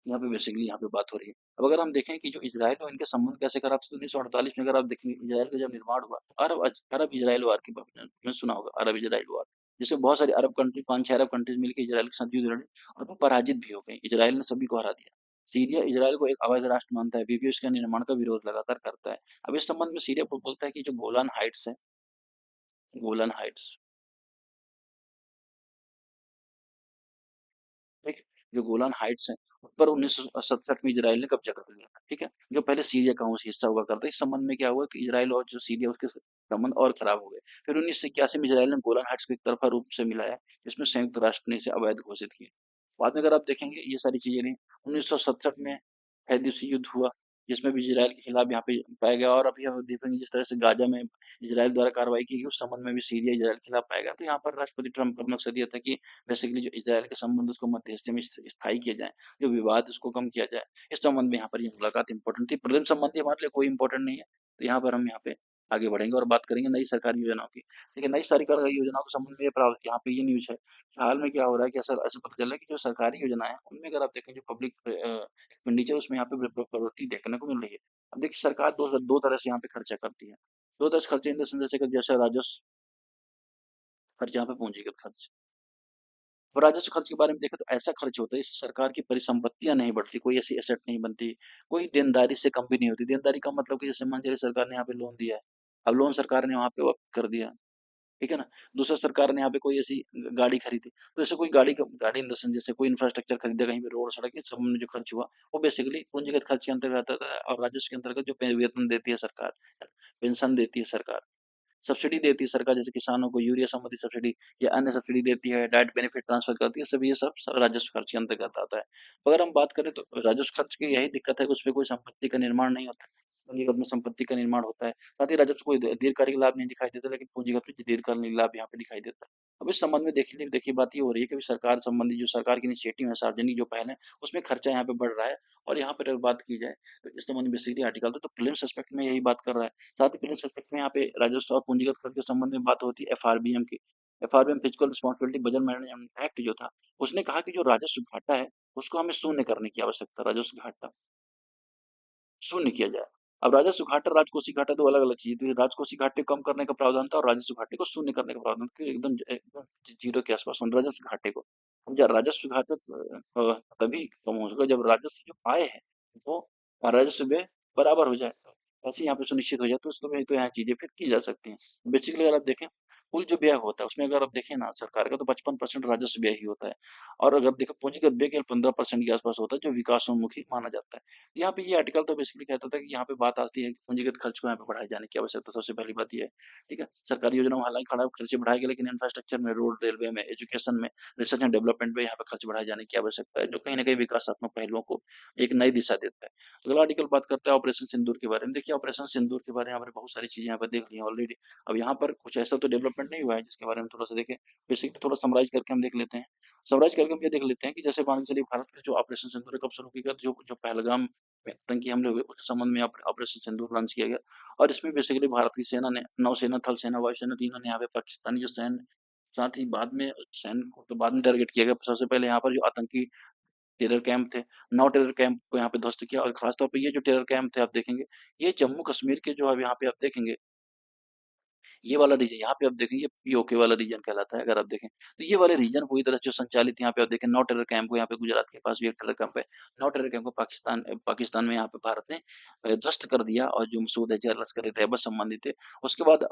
यहाँ पे बेसिकली यहाँ पे बात हो रही है। अब अगर हम देखें कि जो इजराइल और इनके संबंध कैसे खराब थे, 1948 में अगर आप देखेंगे इजराइल का जब निर्माण हुआ, तो अरब इजराइल वार की बात आपने सुना होगा, अरब इजराइल वार, जिसमें बहुत सारी अरब कंट्री, 5-6 अरब कंट्रीज मिलकर इजराइल के साथ युद्ध लड़े और वो पराजित भी हो गए। इजराइल ने सभी को हरा दिया। सीरिया इजराइल को एक अवैध राष्ट्र मानता है, बीबी उसके निर्माण का विरोध लगातार करता है। अब इस संबंध में सीरिया बोलता है कि जो गोलान हाइट्स है, गोलान हाइट्स, ठीक है? जो गोलान हाइट्स हैं, उस पर 1967 में इजराइल ने कब्जा कर लिया था, ठीक है? जो पहले सीरिया का हिस्सा हुआ करता है। इस संबंध में क्या हुआ कि इजराइल और जो सीरिया उसके संबंध और खराब हो गए। फिर 1981 में इजराइल ने गोलान हाइट्स को एक तरफा रूप से मिलाया, जिसमें संयुक्त राष्ट्र ने इसे अवैध घोषित किया। बाद में अगर आप देखेंगे ये सारी चीजें नहीं, 1967 में दिवसीय युद्ध हुआ, जिसमें भी इजराइल के खिलाफ यहाँ पे पाया गया। और अभी हम देखेंगे जिस तरह से गाजा में इजराइल द्वारा कार्रवाई की गई, उस संबंध में भी सीरिया इजराइल के खिलाफ पाया गया। तो यहाँ पर राष्ट्रपति ट्रंप का मकसद ये था कि बेसिकली जो इजराइल के संबंध उसको मध्यस्थी में स्थायी किया जाए, जो विवाद उसको कम किया जाए। इस संबंध में यहाँ पर ये मुलाकात इंपॉर्टेंट थी। प्रेम संबंधी हमारे लिए कोई इंपॉर्टेंट नहीं है, तो यहाँ पर हम यहाँ पे आगे बढ़ेंगे और बात करेंगे नई सरकारी योजनाओं की। देखिए नई सरकारी योजनाओं के संबंध में यहाँ पे ये न्यूज है कि हाल में क्या हो रहा है कि ऐसा ऐसा पता चल रहा है कि जो सरकारी योजना है उनमें अगर आप देखें जो पब्लिक एक्सपेंडिचर उसमें यहाँ पे प्रवृत्ति देखने को मिल रही है। अब देखिए सरकार दो तरह से यहाँ पे खर्चा करती है। दो तरह से खर्चे इन द सेंस, जैसे राजस्व खर्च, यहाँ पे पूंजीगत खर्च। और राजस्व खर्च के बारे में देखें तो ऐसा खर्च होता है इससे सरकार की परिसंपत्तियां नहीं बढ़ती, कोई ऐसी एसेट नहीं बनती, कोई देनदारी से कम भी नहीं होती। देनदारी का मतलब कि जैसे मान लीजिए सरकार ने यहाँ पे लोन दिया है, अब लोन सरकार ने वहाँ पे वापस कर दिया, ठीक है ना? दूसरा सरकार ने यहाँ पे कोई ऐसी गाड़ी खरीदी, तो ऐसे कोई गाड़ी इन द सेंस जैसे कोई इंफ्रास्ट्रक्चर खरीदा कहीं पे, रोड सड़क, इस सब में जो खर्च हुआ वो बेसिकली पूंजीगत खर्च के अंतर्गत आता है। और राजस्व के अंतर्गत जो वेतन देती है सरकार, पेंशन देती है सरकार, सब्सिडी देती है सरकार, जैसे किसानों को यूरिया संबंधी सब्सिडी या अन्य सब्सिडी देती है, डाइट बेनिफिट ट्रांसफर करती है, सब ये सब राजस्व खर्च के अंतर्गत आता है। अगर हम बात करें तो राजस्व खर्च की यही दिक्कत है कि उसमें कोई संपत्ति का निर्माण नहीं होता, पूंजीगत में संपत्ति का निर्माण होता है। साथ ही राजस्व कोई दीर्घकालिक लाभ नहीं दिखाई देता, लेकिन पूंजीगत में दीर्घकालिक लाभ यहाँ पे दिखाई देता है। अब इस संबंध में देखिए बात ये हो रही है कि सरकार संबंधी जो सरकार की इनिशिएटिव है, सार्वजनिक जो पहल है, उसमें खर्चा यहाँ पे बढ़ रहा है। और यहाँ पर अगर बात की जाए तो इस संबंध में बेसिकली आर्टिकल तो प्रीलिम्स एस्पेक्ट में यही बात कर रहा है। साथ ही प्रिंस एस्पेक्ट में यहाँ पे राजस्व और पूंजीगत कर के संबंध में बात होती है एफआरबीएम की। FRBM physical responsibility budget management act जो था, उसने कहा कि जो राजस्व घाटा है उसको हमें शून्य करने की आवश्यकता, राजस्व घाटा शून्य किया जाए। अब राजस्व घाटा राजकोषीय घाटा दो अलग अलग चीज, तो राजकोषीय घाटे को कम करने का प्रावधान था और राजस्व घाटे को शून्य करने का प्रावधान था, एकदम एकदम जीरो के आसपास राजस्व घाटे को। अब जब राजस्व घाटा तभी कम हो सका जब राजस्व जो आय है वो और राजस्व व्यय बराबर हो जाए, ऐसे यहाँ पे सुनिश्चित हो जाए, तो उस समय तो यहाँ चीजें फिर की जा सकती हैं। बेसिकली अगर आप देखें कुल जो व्यय होता है उसमें अगर आप देखें ना सरकार का, तो 55% राजस्व व्यय ही होता है। और अगर देखो पूंजीगत व्यय केवल 15% के आसपास होता है, जो विकासोन्मुखी माना जाता है। यहाँ पे ये आर्टिकल तो बेसिकली कहता था कि यहाँ पे बात आती है कि पूंजीगत खर्च को यहाँ पे बढ़ाए जाने की आवश्यकता, सबसे पहली बात ये है, ठीक है? सरकारी योजनाओं में हालांकि खड़ा खर्चे बढ़ाए गए, लेकिन इंफ्रास्ट्रक्चर में, रोड, रेलवे में, एजुकेशन में, रिसर्च एंड डेवलपमेंट में यहाँ पे खर्च बढ़ाए जाने की आवश्यकता है, जो कहीं ना कहीं विकासात्मक पहलुओं को एक नई दिशा देता है। अगला आर्टिकल बात करता है ऑपरेशन सिंदूर के बारे में। देखिए ऑपरेशन सिंदूर के बारे में यहाँ पर बहुत सारी चीजें यहाँ पर देख ली ऑलरेडी। अब यहाँ पर कुछ ऐसा तो डेवलपमेंट नहीं हुआ है जिसके बारे में थोड़ा सा देखें, बेसिकली थोड़ा समराइज करके हम देख लेते हैं। समराइज करके हम ये देख लेते हैं कि जैसे मान के चलिए भारत का जो ऑपरेशन सिंदूर है कब शुरू किया गया, जो जो पहलगाम में आतंकी हमले हुए, उसके संबंध में ऑपरेशन सिंदूर लॉन्च किया गया और इसमें बेसिकली भारत की सेना ने, नौसेना, थल सेना, वायुसेना तीनों ने यहाँ पे पाकिस्तानी जो सैन्य, साथ ही बाद में सैन्य को तो बाद में टारगेट किया गया। सबसे पहले यहाँ पर जो आतंकी टेरर कैंप थे, 9 टेरर कैंप को यहाँ पे ध्वस्त किया और खास तौर पे ये जो टेरर कैंप थे आप देखेंगे, ये जम्मू कश्मीर के जो अब यहाँ पे आप देखेंगे, ये वाला रीजन यहाँ पे आप देखेंगे पीओके वाला रीजन कहलाता है। अगर आप देखें तो ये वाले रीजन पूरी तरह से संचालित, यहाँ पे आप देखें 9 टेरर कैंप को, यहाँ पे गुजरात के पास भी एक टेरर कैंप है। 9 टेरर कैंप को पाकिस्तान में यहाँ पे भारत ने ध्वस्त कर दिया और जो मसूद अजहर, लश्कर ए तैयबा संबंधित थे। उसके बाद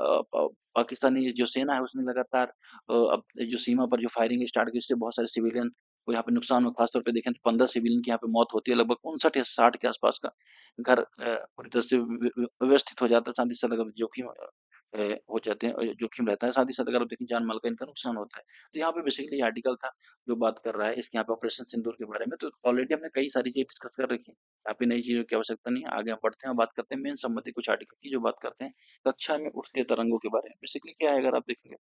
पाकिस्तानी जो सेना है उसने लगातार अब जो सीमा पर जो फायरिंग स्टार्ट की, इससे बहुत सारे सिविलियन को यहाँ पे नुकसान हुआ। खासतौर पे देखें तो 15 सिविलियन की यहाँ पे मौत होती है, लगभग 59 या 60 के आसपास का घर पूरी तरह से व्यवस्थित हो जाता है। साथ ही साथ अगर जोखिम हो जाते हैं, जोखिम रहता है। साथ ही साथ अगर आप देखें जान माल का इनका नुकसान होता है। तो यहाँ पे बेसिकली ये आर्टिकल था जो बात कर रहा है इसके यहाँ पे ऑपरेशन सिंदूर के बारे में। तो ऑलरेडी हमने कई सारी चीजें डिस्कस कर रखी है, यहाँ पे नई चीजों की आवश्यकता नहीं है। आगे हम बढ़ते हैं और बात करते हैं मेन संबंधित कुछ आर्टिकल की, जो बात करते हैं कक्षा में उठते तरंगों के बारे में। बेसिकली क्या है, अगर आप देखेंगे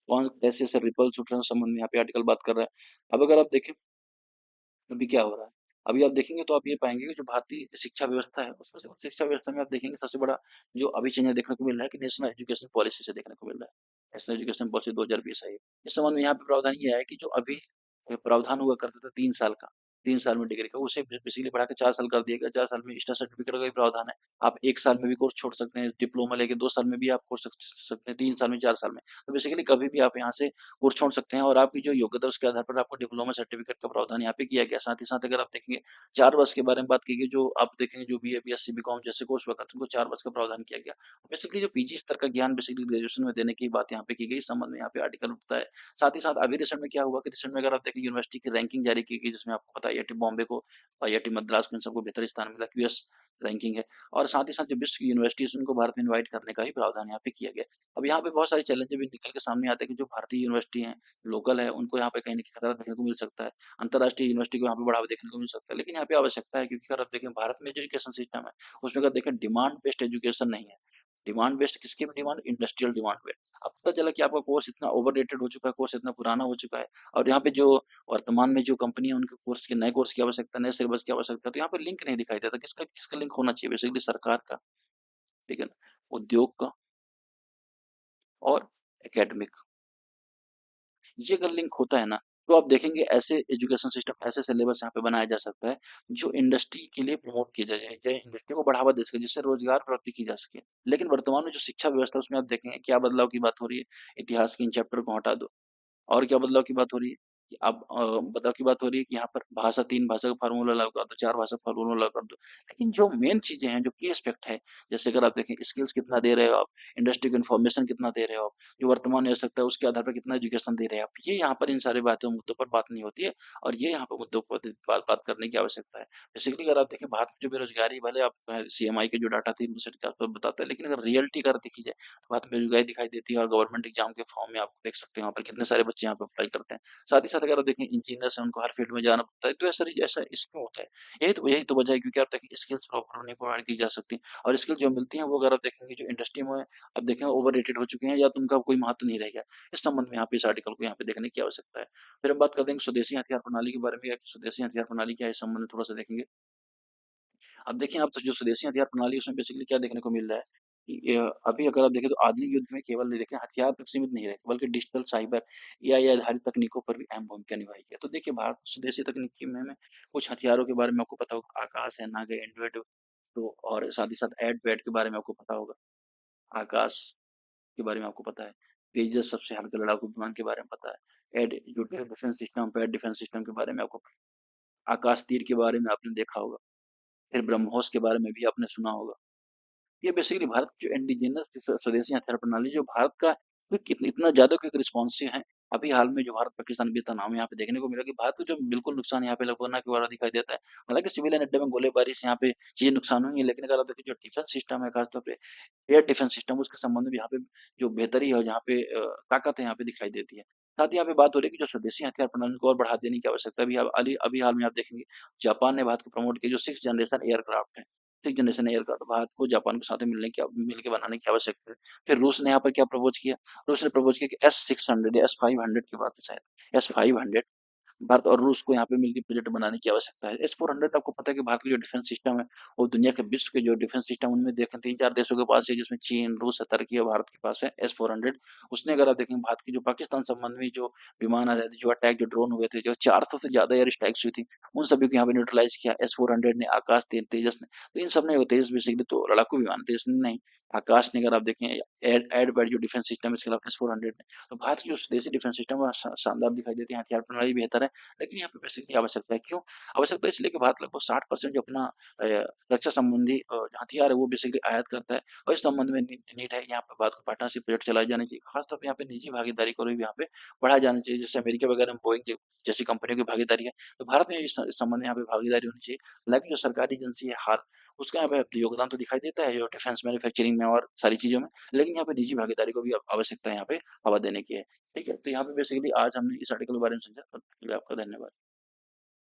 कौन कैसे ऐसे रिपल्स उठ रहे हैं, उस संबंध में यहाँ पे आर्टिकल बात कर रहा है। अब अगर आप देखें अभी क्या हो रहा है, अभी आप देखेंगे तो आप ये पाएंगे कि जो भारतीय शिक्षा व्यवस्था है, उसमें से शिक्षा व्यवस्था में आप देखेंगे सबसे बड़ा जो अभी चेंज देखने को मिल रहा है कि नेशनल एजुकेशन पॉलिसी से देखने को मिल रहा है। नेशनल एजुकेशन पॉलिसी 2020 आई है। इस संबंध में यहाँ पे प्रावधान ये है कि जो अभी प्रावधान हुआ करता था 3 साल का, 3 साल में डिग्री का, उसे बेसिकली बढ़ा के 4 साल कर दिया गया। 4 साल में स्टार सर्टिफिकेट का भी प्रावधान है। आप 1 साल में भी कोर्स छोड़ सकते हैं, डिप्लोमा लेके 2 साल में भी आप कोर्स सकते हैं, 3 साल में, 4 साल में। तो बेसिकली कभी भी आप यहाँ से कोर्स छोड़ सकते हैं और आपकी जो योग्यता है उसके आधार पर आपको डिप्लोमा सर्टिफिकेट का प्रावधान यहाँ पे किया गया। साथ ही साथ अगर आप देखेंगे 4 वर्ष के बारे में बात की गई, जो आप देखेंगे जो बीए, बीएससी, बीकॉम जैसे कोर्स हुआ करते हैं, उनको 4 वर्ष का प्रावधान किया गया। बेसिकली जो पीजी स्तर का ज्ञान बेसिकली ग्रेजुएशन में देने की बात यहाँ पे की गई। इस संबंध में यहाँ पे आर्टिकल उठता है। साथ ही साथ अभी रिसेंट में क्या हुआ कि रिसेंट में अगर आप देखें यूनिवर्सिटी की रैंकिंग जारी की गई, जिसमें आपको पता है आईआईटी बॉम्बे को, आईआईटी मद्रास को, इन सबको बेहतर स्थान मिला, क्यूएस रैंकिंग है। और साथ ही साथ जो विश्व की यूनिवर्सिटी है उनको भारत में इनवाइट करने का भी प्रावधान यहाँ पे किया गया। अब यहाँ पे बहुत सारे चैलेंजेस भी निकल के सामने आते हैं कि जो भारतीय यूनिवर्सिटी है, लोकल है, उनको यहाँ पे कहीं न कहीं खतरा देखने को मिल सकता है। अंतर्राष्ट्रीय यूनिवर्सिटी को यहाँ पे बढ़ावा देखने को मिल सकता है। लेकिन यहाँ पे आवश्यकता है, क्योंकि अगर आप देखें भारत में जो एजुकेशन सिस्टम है, उसमें अगर देखें डिमांड बेस्ड एजुकेशन नहीं है। डिमांड बेस्ड किसकी भी डिमांड? इंडस्ट्रियल डिमांड पे। अब पता चला कि आपका कोर्स इतना ओवररेटेड हो चुका है, कोर्स इतना पुराना हो चुका है और यहाँ पे जो वर्तमान में जो कंपनी है उनके कोर्स के नए कोर्स की आवश्यकता, नए सिलेबस की आवश्यकता है। तो यहाँ पे लिंक नहीं दिखाई देता। किसका किसका लिंक होना चाहिए? बेसिकली सरकार का, ठीक है ना? उद्योग का और एकेडमिक। ये अगर लिंक होता है ना, तो आप देखेंगे ऐसे एजुकेशन सिस्टम, ऐसे सिलेबस यहाँ पे बनाया जा सकता है जो इंडस्ट्री के लिए प्रमोट किया जाए, चाहे इंडस्ट्री को बढ़ावा दे सके, जिससे रोजगार प्राप्ति की जा सके। लेकिन वर्तमान में जो शिक्षा व्यवस्था है, उसमें आप देखेंगे क्या बदलाव की बात हो रही है। इतिहास के इन चैप्टर को हटा दो। और क्या बदलाव की बात हो रही है कि अब बदलाव की बात हो रही है कि यहाँ पर भाषा, 3 भाषा का फार्मूला लागू कर दो, 4 भाषा का फार्मूला लागू कर दो। लेकिन जो मेन चीजें हैं, जो की एस्पेक्ट है, जैसे अगर आप देखें स्किल्स कितना दे रहे हो आप, इंडस्ट्री को इन्फॉर्मेशन कितना दे रहे हो आप, जो वर्तमान आवश्यकता है उसके आधार पर कितना एजुकेशन दे रहे हैं आप, ये यहाँ पर इन सारी बातों मुद्दों पर बात नहीं होती है। और ये यहाँ पर मुद्दों पर बात करने की आवश्यकता है। बेसिकली अगर आप देखें भारत में जो बेरोजगारी, भले आप सीएमआई के जो डाटा थे यूनिवर्सिटी के आसपास बताता है, लेकिन अगर रियलिटी अगर देखी जाए तो भारत में बेरोजगारी दिखाई देती है। और गवर्नमेंट एग्जाम के फॉर्म में आप देख सकते हैं वहाँ पर कितने सारे बच्चे यहाँ पे अप्लाई करते हैं। साथ ही साथ अगर आप देखें इंजीनियर्स हैं, उनको हर फील्ड में जाना पड़ता है। तो ऐसा इसक्यों होता है? यही तो वजह है, क्योंकि आप देखें स्किल्स प्रॉपर नहीं प्रोवाइड की जा सकती। और स्किल जो मिलती हैं वो अगर आप देखेंगे जो इंडस्ट्री में आप देखेंगे ओवर रेटेड हो चुके हैं, या तो उनका कोई महत्व नहीं रह गया। इस संबंध में यहाँ पे इस आर्टिकल को यहाँ पे देखने की आवश्यकता है। फिर हम बात करते हैं स्वदेशी हथियार प्रणाली के बारे में, या कि स्वदेशी हथियार प्रणाली क्या है, इस संबंध में थोड़ा सा देखेंगे। अब देखिए, आप तो जो स्वदेशी हथियार प्रणाली है उसमें बेसिकली क्या देखने को मिल रहा है कि अभी अगर आप देखें तो आधुनिक युद्ध में केवल देखें हथियार तक सीमित नहीं रहे, बल्कि डिजिटल, साइबर, एआई आधारित तकनीकों पर भी अहम भूमिका निभाई है। तो देखिए भारत स्वदेशी तकनीकी में हमें कुछ हथियारों के बारे में आपको पता होगा, आकाश है, नागा, एंड्रॉइड, तो और साथ ही साथ एड पैड के बारे में आपको पता होगा, आकाश के बारे में आपको पता है, तेजस सबसे हल्के लड़ाकू विमान के बारे में पता है, एड जो defence system, pad defence system के बारे में आपको पता है, आकाश तीर के बारे में आपने देखा होगा, फिर ब्रह्मोस के बारे में भी आपने सुना होगा। ये बेसिकली भारत की जो इंडिजिनस स्वदेशी हथियार प्रणाली, जो भारत का इतना ज्यादा क्विक रिस्पॉन्सिव है। अभी हाल में जो भारत पाकिस्तान भी तनाव में यहाँ पे देखने को मिला कि भारत को जो बिल्कुल नुकसान यहाँ पे लगभग ना के बराबर दिखाई देता है। हालांकि सिविलियन अड्डे में गोलीबारी से यहाँ पे चीजें नुकसान हुई है, लेकिन अगर आप देखिए जो डिफेंस सिस्टम है, खासतौर पे एयर डिफेंस सिस्टम, उसके संबंध में यहाँ पे जो बेहतरी है, जहाँ पे ताकत है, यहाँ पे दिखाई देती है। साथ ही यहाँ पे बात हो रही है कि जो स्वदेशी हथियार प्रणाली को और बढ़ा देने की आवश्यकता भी है। अभी हाल में आप देखेंगे जापान ने भारत को प्रमोट किया, जो 6th जनरेशन एयरक्राफ्ट है, 6th जनरेशन एयरक्राफ्ट भारत को जापान के साथ मिल के बनाने की आवश्यकता है। फिर रूस ने यहाँ पर क्या प्रपोज किया? रूस ने प्रपोज किया कि S-600 या S-500 की बात है शायद, S-500 भारत और रूस को यहाँ पे मिलकर प्रोजेक्ट बनाने की आवश्यकता है। S-400 आपको पता है कि भारत का जो डिफेंस सिस्टम है, वो दुनिया के विश्व के जो डिफेंस सिस्टम उनमें देखें 3-4 देशों के पास है, जिसमें चीन, रूस, तुर्की और भारत के पास है S-400। उसने अगर आप देखें भारत की जो पाकिस्तान संबंधी जो विमान आ रहे थे, जो अटैक जो ड्रोन हुए थे, जो 400 से ज़्यादा एयर स्ट्राइक्स हुई थी, उन सभी को यहाँ पे न्यूट्रलाइज़ किया S-400 ने, आकाश तेजस ने। तो इन सब ने तेजस बेसिकली तो लड़ाकू विमान थे, इसने नहीं। आकाश ने अगर आप देखें एयर एयर पैड जो डिफेंस सिस्टम है इसके खिलाफ S-400 ने। तो भारत की जो स्वदेशी डिफेंस सिस्टम है शानदार दिखाई देती है, हथियार प्रणाली बेहतर है। लेकिन यहाँ पे पैसे की आवश्यकता है। क्यों? आवश्यकता इसलिए कि भारत लगभग 60% जो अपना रक्षा संबंधी हथियार है वो बेसिकली आयात करता है और इस संबंध में नीड है यहाँ पे भारत को पार्टनरशिप प्रोजेक्ट चलाए जाने चाहिए। खासतौर पे यहाँ पे निजी भागीदारी को भी यहाँ पे बढ़ाया जाना चाहिए। जैसे अमेरिका वगैरह में बोइंग जैसी कंपनियों की भागीदारी है, तो भारत में इस संबंध में यहाँ पे भागीदारी होनी चाहिए। हालाँकि जो सरकारी एजेंसी है हाल, उसका यहाँ पे योगदान तो दिखाई देता है जो डिफेंस मैन्युफैक्चरिंग में और सारी चीज़ों में, लेकिन यहाँ पे निजी भागीदारी को भी आवश्यकता है यहाँ पे हवा देने की है। ठीक है? तो यहाँ पे बेसिकली आज हमने इस आर्टिकल के बारे में समझा। तब तक के लिए आपका धन्यवाद।